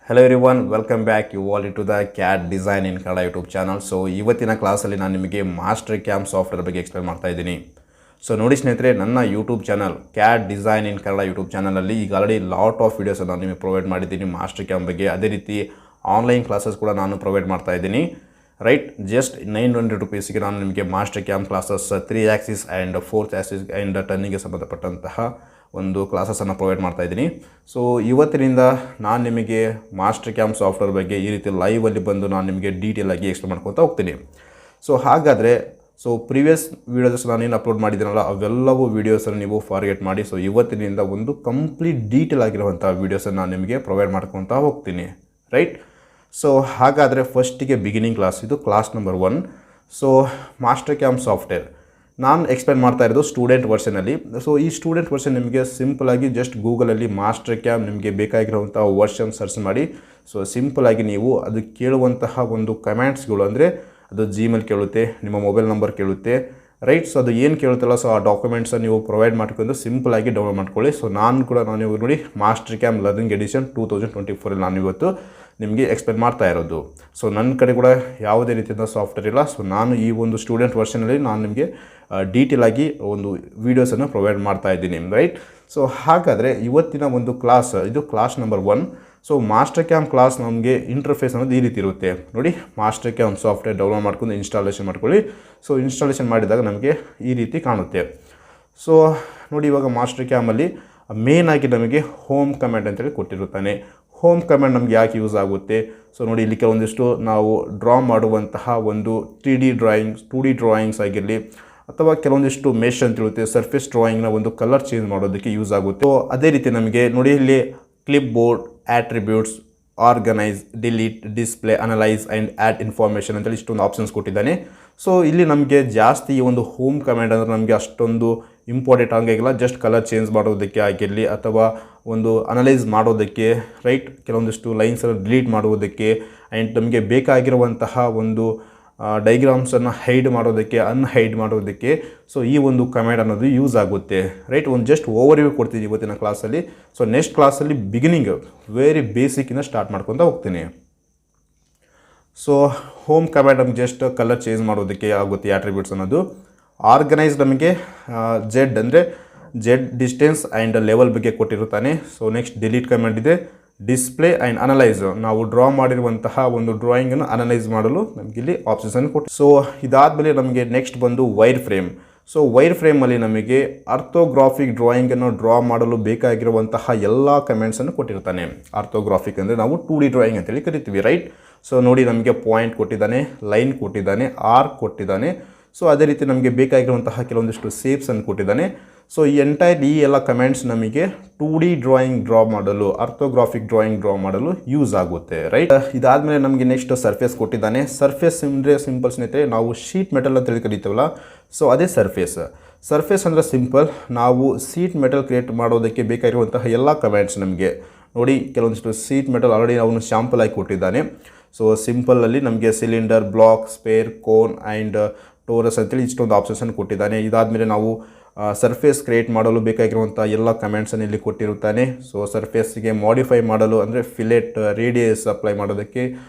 Hello everyone, welcome back you all into the CAD Design in Kannada YouTube channel. So ಇವತ್ತಿನ ಕ್ಲಾಸಲ್ಲಿ ನಾನು ನಿಮಗೆ master cam software ಬಗ್ಗೆ explain ಮಾಡ್ತಾ ಇದ್ದೀನಿ. ಸೊ ನೋಡಿ ಸ್ನೇಹಿತರೆ, ನನ್ನ YouTube channel CAD Design in Kannada YouTube ಚಾನಲಲ್ಲಿ ಈಗ ಆಲ್ರೆಡಿ ಲಾಟ್ ಆಫ್ ವೀಡಿಯೋಸ್ ನಾನು ನಿಮಗೆ ಪ್ರೊವೈಡ್ ಮಾಡಿದ್ದೀನಿ ಮಾಸ್ಟರ್ ಕ್ಯಾಮ್ ಬಗ್ಗೆ. ಅದೇ ರೀತಿ ಆನ್ಲೈನ್ ಕ್ಲಾಸಸ್ ಕೂಡ ನಾನು ಪ್ರೊವೈಡ್ ಮಾಡ್ತಾ ಇದ್ದೀನಿ. ರೈಟ್, ಜಸ್ಟ್ 900 ರುಪೀಸ್ಗೆ ನಾನು ನಿಮಗೆ Mastercam classes 3 axis and 4th axis and ಟರ್ನಿಂಗ್ಗೆ ಸಂಬಂಧಪಟ್ಟಂತಹ ಒಂದು ಕ್ಲಾಸಸನ್ನು ಪ್ರೊವೈಡ್ ಮಾಡ್ತಾ ಇದ್ದೀನಿ. ಸೊ ಇವತ್ತಿನಿಂದ ನಾನು ನಿಮಗೆ ಮಾಸ್ಟರ್ ಕ್ಯಾಮ್ ಸಾಫ್ಟ್ವೇರ್ ಬಗ್ಗೆ ಈ ರೀತಿ ಲೈವಲ್ಲಿ ಬಂದು ನಾನು ನಿಮಗೆ ಡೀಟೇಲಾಗಿ ಎಕ್ಸ್ಪ್ಲೇನ್ ಮಾಡ್ಕೊತಾ ಹೋಗ್ತೀನಿ. ಸೊ ಹಾಗಾದರೆ ಪ್ರೀವಿಯಸ್ ವೀಡಿಯೋಸ್ ನಾನೇನು ಅಪ್ಲೋಡ್ ಮಾಡಿದ್ದೀನಲ್ಲ ಅವೆಲ್ಲವೂ ವೀಡಿಯೋಸನ್ನು ನೀವು ಫಾರ್ಗೆಟ್ ಮಾಡಿ. ಸೊ ಇವತ್ತಿನಿಂದ ಒಂದು ಕಂಪ್ಲೀಟ್ ಡೀಟೇಲ್ ಆಗಿರುವಂಥ ವೀಡಿಯೋಸನ್ನು ನಾನು ನಿಮಗೆ ಪ್ರೊವೈಡ್ ಮಾಡ್ಕೊತಾ ಹೋಗ್ತೀನಿ. ರೈಟ್, ಸೊ ಹಾಗಾದರೆ ಫಸ್ಟಿಗೆ ಬಿಗಿನಿಂಗ್ ಕ್ಲಾಸ್, ಇದು class number 1. So master cam software ನಾನು ಎಕ್ಸ್ಪ್ಲೇನ್ ಮಾಡ್ತಾ ಇರೋದು ಸ್ಟೂಡೆಂಟ್ ವರ್ಷನಲ್ಲಿ. ಸೊ ಈ ಸ್ಟೂಡೆಂಟ್ ವರ್ಷನ್ ನಿಮಗೆ ಸಿಂಪಲಾಗಿ ಜಸ್ಟ್ ಗೂಗಲಲ್ಲಿ ಮಾಸ್ಟರ್ ಕ್ಯಾಮ್ ನಿಮಗೆ ಬೇಕಾಗಿರುವಂಥ ವರ್ಷನ್ ಸರ್ಚ್ ಮಾಡಿ. ಸೊ ಸಿಂಪಲಾಗಿ ನೀವು ಅದು ಕೇಳುವಂತಹ ಒಂದು ಕಮೆಂಟ್ಸ್ಗಳು, ಅಂದರೆ ಅದು ಜಿಮೇಲ್ ಕೇಳುತ್ತೆ, ನಿಮ್ಮ ಮೊಬೈಲ್ ನಂಬರ್ ಕೇಳುತ್ತೆ. ರೈಟ್, ಸೊ ಅದು ಏನು ಕೇಳುತ್ತಲ್ಲ, ಸೊ ಆ ಡಾಕ್ಯುಮೆಂಟ್ಸನ್ನು ನೀವು ಪ್ರೊವೈಡ್ ಮಾಡ್ಕೊಂಡು ಸಿಂಪಲಾಗಿ ಡೌನ್ಲೋಡ್ ಮಾಡ್ಕೊಳ್ಳಿ. ಸೊ ನಾನು ಇವಾಗ ನೋಡಿ ಮಾಸ್ಟರ್ ಕ್ಯಾಮ್ ಲರ್ನಿಂಗ್ ಎಡಿಷನ್ 2024 ನಾನು ಇವತ್ತು ನಿಮಗೆ ಎಕ್ಸ್ಪ್ಲೇನ್ ಮಾಡ್ತಾ ಇರೋದು. ಸೊ ನನ್ನ ಕಡೆ ಕೂಡ ಯಾವುದೇ ರೀತಿಯ ಸಾಫ್ಟ್ವೇರ್ ಇಲ್ಲ. ಸೊ ನಾನು ಈ ಒಂದು ಸ್ಟೂಡೆಂಟ್ ವರ್ಷನಲ್ಲಿ ನಾನು ನಿಮಗೆ ಡೀಟೇಲಾಗಿ ಒಂದು ವೀಡಿಯೋಸನ್ನು ಪ್ರೊವೈಡ್ ಮಾಡ್ತಾ ಇದ್ದೀನಿ. ರೈಟ್, ಸೊ ಹಾಗಾದರೆ ಇವತ್ತಿನ ಒಂದು ಕ್ಲಾಸ್, ಇದು class number 1. So master cam class ನಮಗೆ ಇಂಟರ್ಫೇಸ್ ಅನ್ನೋದು ಈ ರೀತಿ ಇರುತ್ತೆ ನೋಡಿ. ಮಾಸ್ಟರ್ ಕ್ಯಾಮ್ ಸಾಫ್ಟ್ವೇರ್ ಡೌನ್ಲೋಡ್ ಮಾಡ್ಕೊಂಡು ಇನ್ಸ್ಟಾಲೇಷನ್ ಮಾಡ್ಕೊಳ್ಳಿ. ಸೊ ಇನ್ಸ್ಟಾಲೇಷನ್ ಮಾಡಿದಾಗ ನಮಗೆ ಈ ರೀತಿ ಕಾಣುತ್ತೆ. ಸೊ ನೋಡಿ, ಇವಾಗ ಮಾಸ್ಟರ್ ಕ್ಯಾಮಲ್ಲಿ ಮೇನಾಗಿ ನಮಗೆ ಹೋಮ್ ಕಮೆಂಟ್ ಅಂತೇಳಿ ಕೊಟ್ಟಿರುತ್ತಾನೆ. ಹೋಮ್ ಕಮೆಂಟ್ ನಮಗೆ ಯಾಕೆ ಯೂಸ್ ಆಗುತ್ತೆ? ಸೊ ನೋಡಿ, ಇಲ್ಲಿ ಕೆಲವೊಂದಿಷ್ಟು ನಾವು ಡ್ರಾ ಮಾಡುವಂತಹ ಒಂದು 3D ಡ್ರಾಯಿಂಗ್ಸ್, 2D ಡ್ರಾಯಿಂಗ್ಸ್ ಆಗಿರಲಿ, ಅಥವಾ ಕೆಲವೊಂದಿಷ್ಟು ಮೆಶ್ ಅಂತ ಇರುತ್ತೆ, ಸರ್ಫೇಸ್ ಡ್ರಾಯಿಂಗ್ನ ಒಂದು ಕಲರ್ ಚೇಂಜ್ ಮಾಡೋದಕ್ಕೆ ಯೂಸ್ ಆಗುತ್ತೆ. ಸೊ ಅದೇ ರೀತಿ ನಮಗೆ ನೋಡಿ, ಇಲ್ಲಿ clip board, attributes, organise, delete, display, analyse and add information ಅಂತೇಳಿ ಇಷ್ಟೊಂದು ಆಪ್ಷನ್ಸ್ ಕೊಟ್ಟಿದ್ದಾನೆ. ಸೊ ಇಲ್ಲಿ ನಮಗೆ ಜಾಸ್ತಿ ಈ ಒಂದು ಹೋಮ್ ಕಮೆಂಟ್ ಅಂದರೆ ನಮಗೆ ಅಷ್ಟೊಂದು ಇಂಪಾರ್ಟೆಂಟ್ ಆಗಿಲ್ಲ. ಜಸ್ಟ್ ಕಲರ್ ಚೇಂಜ್ ಮಾಡೋದಕ್ಕೆ ಆಗಿರಲಿ, ಅಥವಾ ಒಂದು ಅನಲೈಸ್ ಮಾಡೋದಕ್ಕೆ, ರೈಟ್, ಕೆಲವೊಂದಿಷ್ಟು ಲೈನ್ಸನ್ನು ಡಿಲೀಟ್ ಮಾಡುವುದಕ್ಕೆ, ಆ್ಯಂಡ್ ನಮಗೆ ಬೇಕಾಗಿರುವಂತಹ ಒಂದು ಡೈಗ್ರಾಮ್ಸನ್ನು ಹೈಡ್ ಮಾಡೋದಕ್ಕೆ, ಅನ್ಹೈಡ್ ಮಾಡೋದಕ್ಕೆ. ಸೊ ಈ ಒಂದು ಕಮೆಂಟ್ ಅನ್ನೋದು ಯೂಸ್ ಆಗುತ್ತೆ. ರೈಟ್, ಒಂದು ಜಸ್ಟ್ ಓವರ್ವ್ಯೂ ಕೊಡ್ತೀನಿ ಇವತ್ತಿನ ಕ್ಲಾಸಲ್ಲಿ. ಸೊ ನೆಕ್ಸ್ಟ್ ಕ್ಲಾಸಲ್ಲಿ ಬಿಗಿನಿಂಗ್ ವೆರಿ ಬೇಸಿಕ್ಕಿಂದ ಸ್ಟಾರ್ಟ್ ಮಾಡ್ಕೊತಾ ಹೋಗ್ತೀನಿ. ಸೊ ಹೋಮ್ ಕಮೆಂಟ್ ನಮಗೆ ಜಸ್ಟ್ ಕಲರ್ ಚೇಂಜ್ ಮಾಡೋದಕ್ಕೆ ಆಗುತ್ತೆ ಆಟ್ರಿಬ್ಯೂಟ್ಸ್ ಅನ್ನೋದು. ಆರ್ಗನೈಸ್ ನಮಗೆ ಜೆಡ್ ಅಂದರೆ ಜೆಡ್ ಡಿಸ್ಟೆನ್ಸ್ ಆ್ಯಂಡ್ ಲೆವೆಲ್ ಬಗ್ಗೆ ಕೊಟ್ಟಿರುತ್ತಾನೆ. ಸೊ ನೆಕ್ಸ್ಟ್ ಡಿಲೀಟ್ ಕಮೆಂಟ್ ಇದೆ. ಡಿಸ್ಪ್ಲೇ ಆ್ಯಂಡ್ ಅನಲೈಸ್, ನಾವು ಡ್ರಾ ಮಾಡಿರುವಂತಹ ಒಂದು ಡ್ರಾಯಿಂಗನ್ನು ಅನಲೈಸ್ ಮಾಡಲು ನಮಗಿಲ್ಲಿ ಆಪ್ಷನ್ಸನ್ನು ಕೊಟ್ಟು. ಸೊ ಇದಾದಮೇಲೆ ನಮಗೆ ನೆಕ್ಸ್ಟ್ ಬಂದು ವೈರ್ ಫ್ರೇಮ್. ಸೊ ವೈರ್ ಫ್ರೇಮಲ್ಲಿ ನಮಗೆ ಆರ್ಥೋಗ್ರಾಫಿಕ್ ಡ್ರಾಯಿಂಗನ್ನು ಡ್ರಾ ಮಾಡಲು ಬೇಕಾಗಿರುವಂತಹ ಎಲ್ಲ ಕಮೆಂಟ್ಸನ್ನು ಕೊಟ್ಟಿರ್ತಾನೆ. ಆರ್ಥೋಗ್ರಾಫಿಕ್ ಅಂದರೆ ನಾವು 2D ಡ್ರಾಯಿಂಗ್ ಅಂತೇಳಿ ಕರಿತೀವಿ. ರೈಟ್, ಸೊ ನೋಡಿ, ನಮಗೆ ಪಾಯಿಂಟ್ ಕೊಟ್ಟಿದ್ದಾನೆ, ಲೈನ್ ಕೊಟ್ಟಿದ್ದಾನೆ, ಆರ್ಕ್ ಕೊಟ್ಟಿದ್ದಾನೆ. ಸೊ ಅದೇ ರೀತಿ ನಮಗೆ ಬೇಕಾಗಿರುವಂತಹ ಕೆಲವೊಂದಿಷ್ಟು ಶೇಪ್ಸನ್ನು ಕೊಟ್ಟಿದ್ದಾನೆ. ಸೊ ಈ ಎಲ್ಲ ಕಮೆಂಟ್ಸ್ ನಮಗೆ 2D ಡ್ರಾಯಿಂಗ್ ಡ್ರಾ ಮಾಡಲು, ಆರ್ಥೋಗ್ರಾಫಿಕ್ ಡ್ರಾಯಿಂಗ್ ಡ್ರಾ ಮಾಡಲು ಯೂಸ್ ಆಗುತ್ತೆ. ರೈಟ್, ಇದಾದಮೇಲೆ ನಮಗೆ ನೆಕ್ಸ್ಟ್ ಸರ್ಫೇಸ್ ಕೊಟ್ಟಿದ್ದಾನೆ. ಸರ್ಫೇಸ್ ಅಂದರೆ ಸಿಂಪಲ್ ಸ್ನೇಹಿತರೆ, ನಾವು ಶೀಟ್ ಮೆಟಲ್ ಅಂತೇಳಿ ಕರಿತೀವಲ್ಲ, ಸೊ ಅದೇ ಸರ್ಫೇಸ್ ಅಂದರೆ ಸಿಂಪಲ್, ನಾವು ಶೀಟ್ ಮೆಟಲ್ ಕ್ರಿಯೇಟ್ ಮಾಡೋದಕ್ಕೆ ಬೇಕಾಗಿರುವಂತಹ ಎಲ್ಲ ಕಮೆಂಟ್ಸ್ ನಮಗೆ ನೋಡಿ. ಕೆಲವೊಂದಿಷ್ಟು ಶೀಟ್ ಮೆಟಲ್ ಆಲ್ರೆಡಿ ಅವನು ಶಾಂಪಲ್ ಆಗಿ ಕೊಟ್ಟಿದ್ದಾನೆ. ಸೊ ಸಿಂಪಲಲ್ಲಿ ನಮಗೆ cylinder, block, sphere, cone and torus ಅಂತೇಳಿ ಇಷ್ಟೊಂದು ಆಪ್ಷನ್ಸನ್ನು ಕೊಟ್ಟಿದ್ದಾನೆ. ಇದಾದಮೇಲೆ ನಾವು ಸರ್ಫೇಸ್ ಕ್ರಿಯೇಟ್ ಮಾಡಲು ಬೇಕಾಗಿರುವಂಥ ಎಲ್ಲ ಕಮೆಂಟ್ಸನ್ನು ಇಲ್ಲಿ ಕೊಟ್ಟಿರುತ್ತಾನೆ. ಸೊ ಸರ್ಫೇಸ್ಗೆ ಮಾಡಿಫೈ ಮಾಡಲು ಅಂದರೆ ಫಿಲೆಟ್, ರೇಡಿಯಸ್ ಅಪ್ಲೈ ಮಾಡೋದಕ್ಕೆ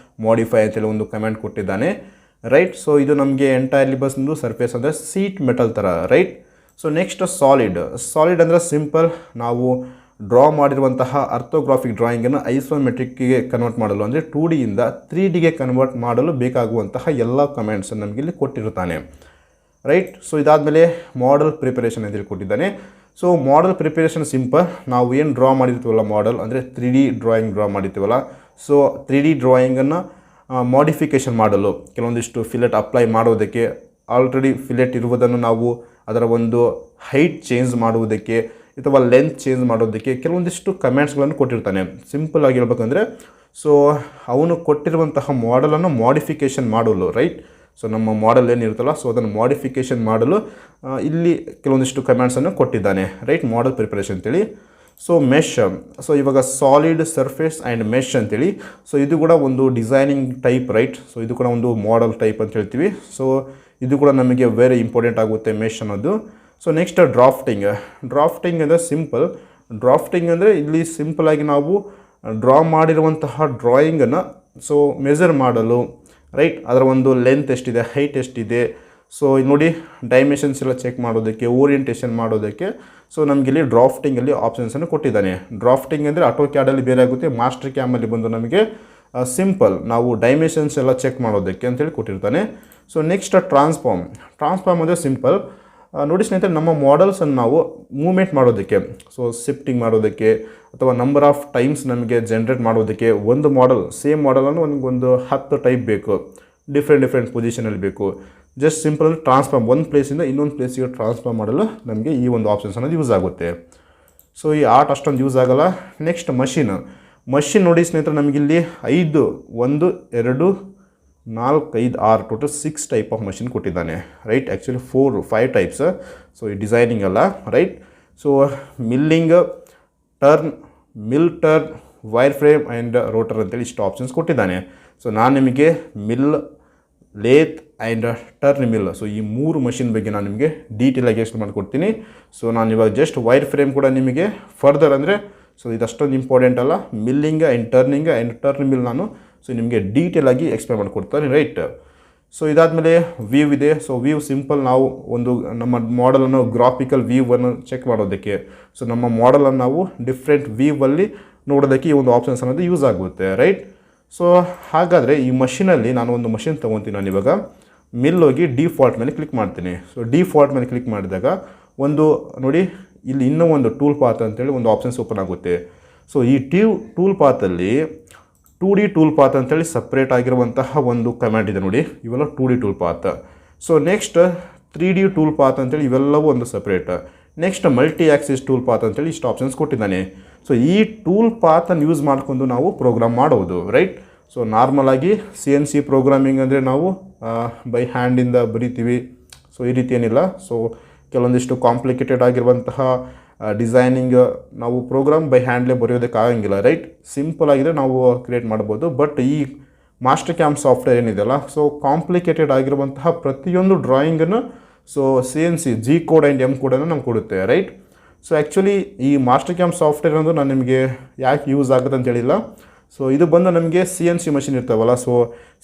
ಮಾಡಿಫೈ ಅಂತೇಳಿ ಒಂದು ಕಮೆಂಟ್ ಕೊಟ್ಟಿದ್ದಾನೆ. ರೈಟ್, ಸೊ ಇದು ನಮಗೆ ಎಂಟೈರ್ಲಿ ಬಂದು ಸರ್ಫೇಸ್ ಅಂದರೆ ಸೀಟ್ ಮೆಟಲ್ ಥರ. ರೈಟ್, ಸೊ ನೆಕ್ಸ್ಟ್ ಸಾಲಿಡ್ ಅಂದರೆ ಸಿಂಪಲ್, ನಾವು ಡ್ರಾ ಮಾಡಿರುವಂತಹ ಆರ್ಥೋಗ್ರಾಫಿಕ್ ಡ್ರಾಯಿಂಗನ್ನು ಐಸೋಮೆಟ್ರಿಕ್ಗೆ ಕನ್ವರ್ಟ್ ಮಾಡಲು, ಅಂದರೆ 2Dಯಿಂದ 3Dಗೆ ಕನ್ವರ್ಟ್ ಮಾಡಲು ಬೇಕಾಗುವಂತಹ ಎಲ್ಲ ಕಮೆಂಟ್ಸನ್ನು ನಮಗೆ ಇಲ್ಲಿ ಕೊಟ್ಟಿರುತ್ತಾನೆ. ರೈಟ್, ಸೊ ಇದಾದಮೇಲೆ ಮಾಡೆಲ್ ಪ್ರಿಪರೇಷನ್ ಅಂತೇಳಿ ಕೊಟ್ಟಿದ್ದಾನೆ. ಸೊ ಮಾಡೆಲ್ ಪ್ರಿಪರೇಷನ್ ಸಿಂಪಲ್, ನಾವು ಏನು ಡ್ರಾ ಮಾಡಿರ್ತೀವಲ್ಲ ಮಾಡೆಲ್ ಅಂದರೆ 3D ಡ್ರಾಯಿಂಗ್ ಡ್ರಾ ಮಾಡಿರ್ತೀವಲ್ಲ, ಸೊ 3D ಡ್ರಾಯಿಂಗನ್ನು ಮಾಡಿಫಿಕೇಷನ್ ಮಾಡಲು, ಕೆಲವೊಂದಿಷ್ಟು ಫಿಲೆಟ್ ಅಪ್ಲೈ ಮಾಡೋದಕ್ಕೆ, ಆಲ್ರೆಡಿ ಫಿಲೆಟ್ ಇರುವುದನ್ನು ನಾವು ಅದರ ಒಂದು ಹೈಟ್ ಚೇಂಜ್ ಮಾಡುವುದಕ್ಕೆ ಅಥವಾ ಲೆಂತ್ ಚೇಂಜ್ ಮಾಡೋದಕ್ಕೆ ಕೆಲವೊಂದಿಷ್ಟು ಕಮೆಂಟ್ಸ್ಗಳನ್ನು ಕೊಟ್ಟಿರ್ತಾನೆ. ಸಿಂಪಲ್ ಆಗಿ ಹೇಳ್ಬೇಕಂದ್ರೆ, ಸೊ ಅವನು ಕೊಟ್ಟಿರುವಂತಹ ಮಾಡೆಲನ್ನು ಮಾಡಿಫಿಕೇಷನ್ ಮಾಡಲು, ರೈಟ್, ಸೊ ನಮ್ಮ ಮಾಡೆಲ್ ಏನಿರುತ್ತಲ್ಲ, ಸೊ ಅದನ್ನು ಮಾಡಿಫಿಕೇಷನ್ ಮಾಡಲು ಇಲ್ಲಿ ಕೆಲವೊಂದಿಷ್ಟು ಕಮೆಂಟ್ಸನ್ನು ಕೊಟ್ಟಿದ್ದಾನೆ. ರೈಟ್, ಮಾಡೆಲ್ ಪ್ರಿಪರೇಷನ್ ಅಂತೇಳಿ. ಸೊ ಮೆಶ್, ಸೊ ಇವಾಗ ಸಾಲಿಡ್, ಸರ್ಫೇಸ್ ಆ್ಯಂಡ್ ಮೆಶ್ ಅಂತೇಳಿ, ಸೊ ಇದು ಕೂಡ ಒಂದು ಡಿಸೈನಿಂಗ್ ಟೈಪ್. ರೈಟ್, ಸೊ ಇದು ಕೂಡ ಒಂದು ಮಾಡೆಲ್ ಟೈಪ್ ಅಂತ ಹೇಳ್ತೀವಿ. ಸೊ ಇದು ಕೂಡ ನಮಗೆ ವೆರಿ ಇಂಪಾರ್ಟೆಂಟ್ ಆಗುತ್ತೆ ಮೆಶ್ ಅನ್ನೋದು. ಸೊ ನೆಕ್ಸ್ಟ್ ಡ್ರಾಫ್ಟಿಂಗ್ ಅಂದರೆ ಸಿಂಪಲ್. ಡ್ರಾಫ್ಟಿಂಗ್ ಅಂದರೆ ಇಲ್ಲಿ ಸಿಂಪಲಾಗಿ ನಾವು ಡ್ರಾ ಮಾಡಿರುವಂತಹ ಡ್ರಾಯಿಂಗನ್ನು ಸೊ ಮೆಜರ್ ಮಾಡಲು ರೈಟ್ ಅದರ ಒಂದು ಲೆಂತ್ ಎಷ್ಟಿದೆ, ಹೈಟ್ ಎಷ್ಟಿದೆ, ಸೊ ನೋಡಿ ಡೈಮೆನ್ಷನ್ಸ್ ಎಲ್ಲ ಚೆಕ್ ಮಾಡೋದಕ್ಕೆ, ಓರಿಯೆಂಟೇಷನ್ ಮಾಡೋದಕ್ಕೆ ಸೊ ನಮಗಿಲ್ಲಿ ಡ್ರಾಫ್ಟಿಂಗಲ್ಲಿ ಆಪ್ಷನ್ಸನ್ನು ಕೊಟ್ಟಿದ್ದಾನೆ. ಡ್ರಾಫ್ಟಿಂಗ್ ಅಂದರೆ ಆಟೋ ಕ್ಯಾಡಲ್ಲಿ ಬೇರೆ ಆಗುತ್ತೆ, ಮಾಸ್ಟರ್ ಕ್ಯಾಮಲ್ಲಿ ಬಂದು ನಮಗೆ ಸಿಂಪಲ್ ನಾವು ಡೈಮೆನ್ಷನ್ಸ್ ಎಲ್ಲ ಚೆಕ್ ಮಾಡೋದಕ್ಕೆ ಅಂತೇಳಿ ಕೊಟ್ಟಿರ್ತಾನೆ. ಸೊ ನೆಕ್ಸ್ಟ್ ಟ್ರಾನ್ಸ್ಫಾರ್ಮ್ ಅಂದರೆ ಸಿಂಪಲ್. ನೋಡಿ ಸ್ನೇಹಿತರೆ, ನಮ್ಮ ಮಾಡೆಲ್ಸನ್ನು ನಾವು ಮೂವ್ಮೆಂಟ್ ಮಾಡೋದಕ್ಕೆ, ಸೊ ಶಿಫ್ಟಿಂಗ್ ಮಾಡೋದಕ್ಕೆ ಅಥವಾ ನಂಬರ್ ಆಫ್ ಟೈಮ್ಸ್ ನಮಗೆ ಜನ್ರೇಟ್ ಮಾಡೋದಕ್ಕೆ ಒಂದು ಮಾಡೆಲ್, ಸೇಮ್ ಮಾಡೆಲನ್ನು ಒಂದು 10 ಟೈಪ್ ಬೇಕು, ಡಿಫ್ರೆಂಟ್ ಪೊಸಿಷನಲ್ಲಿ ಬೇಕು. ಜಸ್ಟ್ ಸಿಂಪಲ್ ಟ್ರಾನ್ಸ್ಫಾರ್ಮ್ ಒಂದು ಪ್ಲೇಸಿಂದ ಇನ್ನೊಂದು ಪ್ಲೇಸಿಗೆ ಟ್ರಾನ್ಸ್ಫಾರ್ಮ್ ಮಾಡಲು ನಮಗೆ ಈ ಒಂದು ಆಪ್ಷನ್ಸ್ ಅನ್ನೋದು ಯೂಸ್ ಆಗುತ್ತೆ. ಸೊ ಈ ಆರ್ಟ್ ಅಷ್ಟೊಂದು ಯೂಸ್ ಆಗೋಲ್ಲ. ನೆಕ್ಸ್ಟ್ ಮಷಿನ್ ನೋಡಿ ಸ್ನೇಹಿತರೆ, ನಮಗಿಲ್ಲಿ 5 1 2 4 5 6 ಟೋಟಲ್ 6 ಟೈಪ್ ಆಫ್ ಮಷಿನ್ ಕೊಟ್ಟಿದ್ದಾನೆ. Right, actually 5 types. ಸೊ ಈ ಡಿಸೈನಿಂಗ್ ಅಲ್ಲ, right. So milling, mill turn, wire frame and rotor ಅಂತೇಳಿ ಇಷ್ಟು ಆಪ್ಷನ್ಸ್ ಕೊಟ್ಟಿದ್ದಾನೆ. ಸೊ ನಾನು ನಿಮಗೆ mill, lathe and turn mill, so ಈ 3 ಮಷಿನ್ ಬಗ್ಗೆ ನಾನು ನಿಮಗೆ ಡೀಟೇಲಾಗಿ ಎಕ್ಸ್ಪ್ಲೇನ್ ಮಾಡಿಕೊಡ್ತೀನಿ. ಸೊ ನಾನು ಇವಾಗ ಜಸ್ಟ್ ವೈರ್ ಫ್ರೇಮ್ ಕೂಡ ನಿಮಗೆ ಫರ್ದರ್ ಅಂದರೆ ಸೊ ಇದಷ್ಟೊಂದು ಇಂಪಾರ್ಟೆಂಟ್ ಅಲ್ಲ, ಮಿಲ್ಲಿಂಗ್ ಆ್ಯಂಡ್ ಟರ್ನ್ ಮಿಲ್ ನಾನು ಸೊ ನಿಮಗೆ ಡೀಟೇಲಾಗಿ ಎಕ್ಸ್ಪ್ಲೇನ್ ಮಾಡಿಕೊಡ್ತಾರೆ. ರೈಟ್. ಸೊ ಇದಾದಮೇಲೆ ವ್ಯೂ ಇದೆ. ಸೊ ವ್ಯೂ ಸಿಂಪಲ್, ನಾವು ಒಂದು ನಮ್ಮ ಮಾಡೆಲನ್ನು ಗ್ರಾಫಿಕಲ್ ವ್ಯೂವನ್ನು ಚೆಕ್ ಮಾಡೋದಕ್ಕೆ, ಸೊ ನಮ್ಮ ಮಾಡೆಲನ್ನು ನಾವು ಡಿಫ್ರೆಂಟ್ ವ್ಯೂವಲ್ಲಿ ನೋಡೋದಕ್ಕೆ ಈ ಒಂದು ಆಪ್ಷನ್ಸ್ ಅನ್ನೋದು ಯೂಸ್ ಆಗುತ್ತೆ. ರೈಟ್. ಸೊ ಹಾಗಾದರೆ ಈ ಮಷಿನಲ್ಲಿ ನಾನು ಒಂದು ಮಷಿನ್ ತೊಗೊತೀನಿ. ನಾನು ಇವಾಗ ಮಿಲ್ ಹೋಗಿ ಡಿಫಾಲ್ಟ್ ಮೇಲೆ ಕ್ಲಿಕ್ ಮಾಡ್ತೀನಿ. ಸೊ ಡಿಫಾಲ್ಟ್ ಮೇಲೆ ಕ್ಲಿಕ್ ಮಾಡಿದಾಗ ಒಂದು ನೋಡಿ ಇಲ್ಲಿ ಇನ್ನೂ ಒಂದು ಟೂಲ್ ಪಾತ್ ಅಂತೇಳಿ ಒಂದು ಆಪ್ಷನ್ಸ್ ಓಪನ್ ಆಗುತ್ತೆ. ಸೊ ಈ ಟೂಲ್ ಪಾತಲ್ಲಿ 2D ಟೂಲ್ ಪಾತ್ ಅಂತೇಳಿ ಸಪ್ರೇಟ್ ಆಗಿರುವಂತಹ ಒಂದು ಕಮ್ಯಾಂಡ್ ಇದೆ ನೋಡಿ, ಇವೆಲ್ಲ 2D tool path. So next 3D tool path ಅಂತೇಳಿ ಇವೆಲ್ಲವೂ ಒಂದು separate. Next multi Axis tool path ಅಂತೇಳಿ ಇಷ್ಟು ಆಪ್ಷನ್ಸ್ ಕೊಟ್ಟಿದ್ದಾನೆ. ಸೊ ಈ ಟೂಲ್ ಪಾತನ್ನು ಯೂಸ್ ಮಾಡಿಕೊಂಡು ನಾವು ಪ್ರೋಗ್ರಾಮ್ ಮಾಡೋದು. ರೈಟ್. ಸೊ ನಾರ್ಮಲಾಗಿ CNC ಪ್ರೋಗ್ರಾಮಿಂಗ್ ಅಂದರೆ ನಾವು ಬೈ ಹ್ಯಾಂಡಿಂದ ಬರಿತೀವಿ. ಸೊ ಈ ರೀತಿ ಏನಿಲ್ಲ. ಸೊ ಕೆಲವೊಂದಿಷ್ಟು ಕಾಂಪ್ಲಿಕೇಟೆಡ್ ಆಗಿರುವಂತಹ ಡಿಸೈನಿಂಗ್ ನಾವು ಪ್ರೋಗ್ರಾಮ್ ಬೈ ಹ್ಯಾಂಡ್ಲೇ ಬರೆಯೋದಕ್ಕಾಗಂಗಿಲ್ಲ. ರೈಟ್. ಸಿಂಪಲ್ ಆಗಿದೆ, ನಾವು ಕ್ರಿಯೇಟ್ ಮಾಡ್ಬೋದು. ಬಟ್ ಈ ಮಾಸ್ಟರ್ ಕ್ಯಾಮ್ ಸಾಫ್ಟ್ವೇರ್ ಏನಿದೆಯಲ್ಲ, ಸೊ ಕಾಂಪ್ಲಿಕೇಟೆಡ್ ಆಗಿರುವಂತಹ ಪ್ರತಿಯೊಂದು ಡ್ರಾಯಿಂಗನ್ನು so CNC G code and M ಕೋಡನ್ನು ನಮ್ಗೆ ಕೊಡುತ್ತೆ. ರೈಟ್. ಸೊ ಆ್ಯಕ್ಚುಲಿ ಈ ಮಾಸ್ಟರ್ ಕ್ಯಾಮ್ ಸಾಫ್ಟ್ವೇರ್ ಅನ್ನೋದು ನಾನು ನಿಮಗೆ ಯಾಕೆ ಯೂಸ್ ಆಗುತ್ತೆ ಅಂತ ಹೇಳಿಲ್ಲ. ಸೊ ಇದು ಬಂದು ನಮಗೆ CNC ಮಷಿನ್ ಇರ್ತಾವಲ್ಲ, so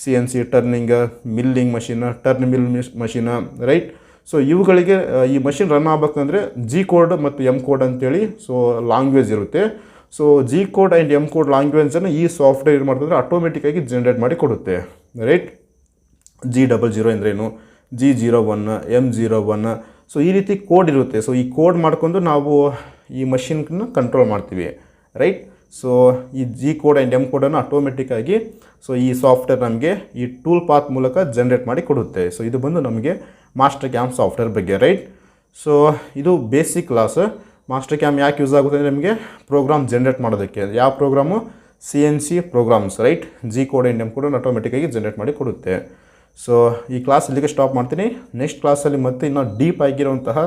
CNC turning, milling machine, turn mill machine. Right. So ಇವುಗಳಿಗೆ ಈ ಮಷಿನ್ ರನ್ ಆಗಬೇಕಂದ್ರೆ G ಕೋಡ್ ಮತ್ತು M ಕೋಡ್ ಅಂತೇಳಿ ಸೊ ಲ್ಯಾಂಗ್ವೇಜ್ ಇರುತ್ತೆ. So G code and M code ಲ್ಯಾಂಗ್ವೇಜನ್ನು ಈ ಸಾಫ್ಟ್ವೇರ್ ಏನು ಮಾಡ್ತಂದರೆ ಆಟೋಮೆಟಿಕ್ಕಾಗಿ ಜನ್ರೇಟ್ ಮಾಡಿ ಕೊಡುತ್ತೆ. ರೈಟ್. G00 ಅಂದ್ರೇನು, G01, M01, ಸೊ ಈ ರೀತಿ ಕೋಡ್ ಇರುತ್ತೆ. ಸೊ ಈ ಕೋಡ್ ಮಾಡ್ಕೊಂಡು ನಾವು ಈ ಮಷಿನ್ನ ಕಂಟ್ರೋಲ್ ಮಾಡ್ತೀವಿ. ರೈಟ್. ಸೊ ಈ G ಕೋಡ್ ಆ್ಯಂಡ್ M ಕೋಡನ್ನು ಆಟೋಮೆಟಿಕ್ಕಾಗಿ ಸೊ ಈ ಸಾಫ್ಟ್ವೇರ್ ನಮಗೆ ಈ ಟೂಲ್ ಪಾತ್ ಮೂಲಕ ಜನ್ರೇಟ್ ಮಾಡಿ ಕೊಡುತ್ತೆ. ಸೊ ಇದು ಬಂದು ನಮಗೆ ಮಾಸ್ಟರ್ ಕ್ಯಾಮ್ ಸಾಫ್ಟ್ವೇರ್ ಬಗ್ಗೆ. ರೈಟ್. ಸೊ ಇದು ಬೇಸಿಕ್ ಕ್ಲಾಸ್. ಮಾಸ್ಟರ್ ಕ್ಯಾಮ್ ಯಾಕೆ ಯೂಸ್ ಆಗುತ್ತೆ ಅಂದರೆ ನಿಮಗೆ ಪ್ರೋಗ್ರಾಮ್ ಜನ್ರೇಟ್ ಮಾಡೋದಕ್ಕೆ. ಯಾವ program? CNC programs. Right. G code and M ಕೋಡನ್ನು ಆಟೋಮೆಟಿಕ್ಕಾಗಿ ಜನ್ರೇಟ್ ಮಾಡಿ ಕೊಡುತ್ತೆ. ಸೊ ಈ ಕ್ಲಾಸ್ ಇಲ್ಲಿಗೆ ಸ್ಟಾಪ್ ಮಾಡ್ತೀನಿ. ನೆಕ್ಸ್ಟ್ ಕ್ಲಾಸಲ್ಲಿ ಮತ್ತೆ ಇನ್ನೂ ಡೀಪ್ ಆಗಿರುವಂತಹ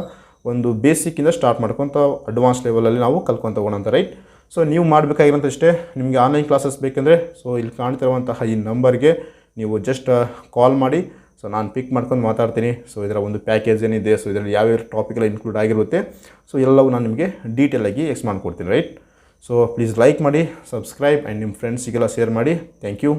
ಒಂದು ಬೇಸಿಕ್ಕಿಂದ ಸ್ಟಾರ್ಟ್ ಮಾಡ್ಕೊತ ಅಡ್ವಾನ್ಸ್ ಲೆವೆಲಲ್ಲಿ ನಾವು ಕಲ್ತ್ಕೊಂತ ಹೋಗೋಣ. ರೈಟ್. ಸೊ ನೀವು ಮಾಡಬೇಕಾಗಿರೋಂಥ ಇಷ್ಟೇ. ನಿಮಗೆ ಆನ್ಲೈನ್ ಕ್ಲಾಸಸ್ ಬೇಕೆಂದರೆ ಸೊ ಇಲ್ಲಿ ಕಾಣ್ತಿರುವಂತಹ ಈ ನಂಬರ್ಗೆ ನೀವು ಜಸ್ಟ್ ಕಾಲ್ ಮಾಡಿ. ಸೊ ನಾನು ಪಿಕ್ ಮಾಡ್ಕೊಂಡು ಮಾತಾಡ್ತೀನಿ. ಸೊ ಇದರ ಒಂದು ಪ್ಯಾಕೇಜ್ ಏನಿದೆ, ಸೊ ಇದರಲ್ಲಿ ಯಾವ್ಯಾವ ಟಾಪಿಕೆಲ್ಲ ಇನ್ಕ್ಲೂಡ್ ಆಗಿರುತ್ತೆ, ಸೊ ಎಲ್ಲವೂ ನಾನು ನಿಮಗೆ ಡೀಟೇಲಾಗಿ ಎಕ್ಸ್ಪ್ಲೇನ್ ಮಾಡ್ಕೊಡ್ತೀನಿ. ರೈಟ್. ಸೊ ಪ್ಲೀಸ್ ಲೈಕ್ ಮಾಡಿ, ಸಬ್ಸ್ಕ್ರೈಬ್ ಆ್ಯಂಡ್ ನಿಮ್ಮ ಫ್ರೆಂಡ್ಸಿಗೆಲ್ಲ ಶೇರ್ ಮಾಡಿ. Thank you.